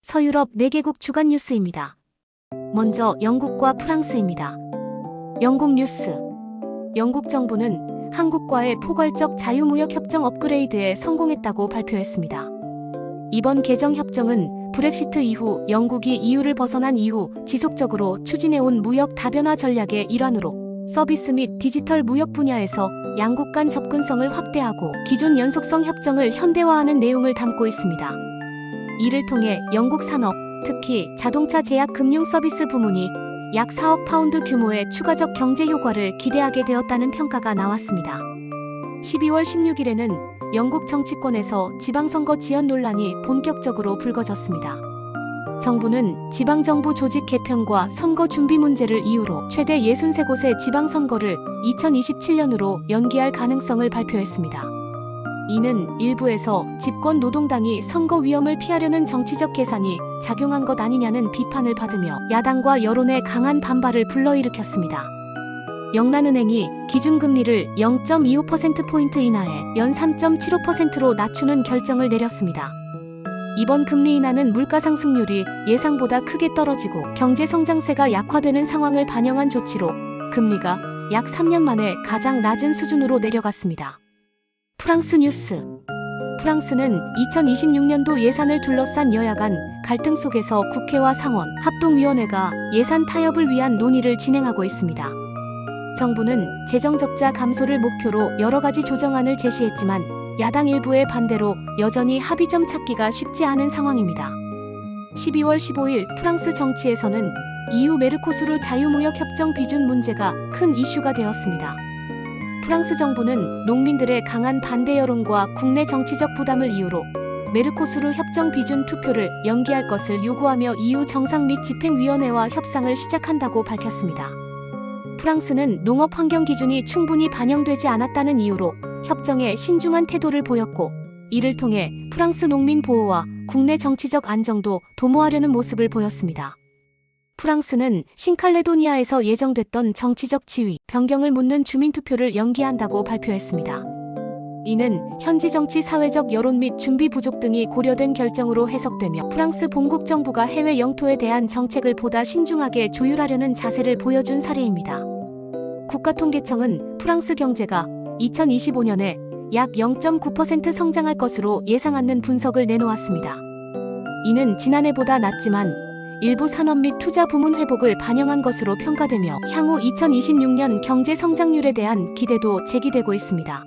서유럽 4개국 주간 뉴스입니다. 먼저 영국과 프랑스입니다. 영국 뉴스. 영국 정부는 한국과의 포괄적 자유무역협정 업그레이드에 성공했다고 발표했습니다. 이번 개정 협정은 브렉시트 이후 영국이 EU를 벗어난 이후 지속적으로 추진해온 무역 다변화 전략의 일환으로 서비스 및 디지털 무역 분야에서 양국 간 접근성을 확대하고 기존 연속성 협정을 현대화하는 내용을 담고 있습니다. 이를 통해 영국 산업, 특히 자동차 제약 금융 서비스 부문이 약 4억 파운드 규모의 추가적 경제 효과를 기대하게 되었다는 평가가 나왔습니다. 12월 16일에는 영국 정치권에서 지방선거 지연 논란이 본격적으로 불거졌습니다. 정부는 지방정부 조직 개편과 선거 준비 문제를 이유로 최대 63곳의 지방선거를 2027년으로 연기할 가능성을 발표했습니다. 이는 일부에서 집권 노동당이 선거 위험을 피하려는 정치적 계산이 작용한 것 아니냐는 비판을 받으며 야당과 여론의 강한 반발을 불러일으켰습니다. 영란은행이 기준금리를 0.25%포인트 인하해 연 3.75%로 낮추는 결정을 내렸습니다. 이번 금리 인하는 물가 상승률이 예상보다 크게 떨어지고 경제 성장세가 약화되는 상황을 반영한 조치로 금리가 약 3년 만에 가장 낮은 수준으로 내려갔습니다. 프랑스 뉴스. 프랑스는 2026년도 예산을 둘러싼 여야 간 갈등 속에서 국회와 상원, 합동위원회가 예산 타협을 위한 논의를 진행하고 있습니다. 정부는 재정적자 감소를 목표로 여러 가지 조정안을 제시했지만 야당 일부의 반대로 여전히 합의점 찾기가 쉽지 않은 상황입니다. 12월 15일 프랑스 정치에서는 EU 메르코수르 자유무역협정 비준 문제가 큰 이슈가 되었습니다. 프랑스 정부는 농민들의 강한 반대 여론과 국내 정치적 부담을 이유로 메르코수르 협정 비준 투표를 연기할 것을 요구하며 EU 정상 및 집행위원회와 협상을 시작한다고 밝혔습니다. 프랑스는 농업 환경 기준이 충분히 반영되지 않았다는 이유로 협정에 신중한 태도를 보였고, 이를 통해 프랑스 농민 보호와 국내 정치적 안정도 도모하려는 모습을 보였습니다. 프랑스는 신칼레도니아에서 예정됐던 정치적 지위 변경을 묻는 주민투표를 연기한다고 발표했습니다. 이는 현지 정치 사회적 여론 및 준비 부족 등이 고려된 결정으로 해석되며 프랑스 본국 정부가 해외 영토에 대한 정책을 보다 신중하게 조율하려는 자세를 보여준 사례입니다. 국가통계청은 프랑스 경제가 2025년에 약 0.9% 성장할 것으로 예상하는 분석을 내놓았습니다. 이는 지난해보다 낮지만 일부 산업 및 투자 부문 회복을 반영한 것으로 평가되며 향후 2026년 경제 성장률에 대한 기대도 제기되고 있습니다.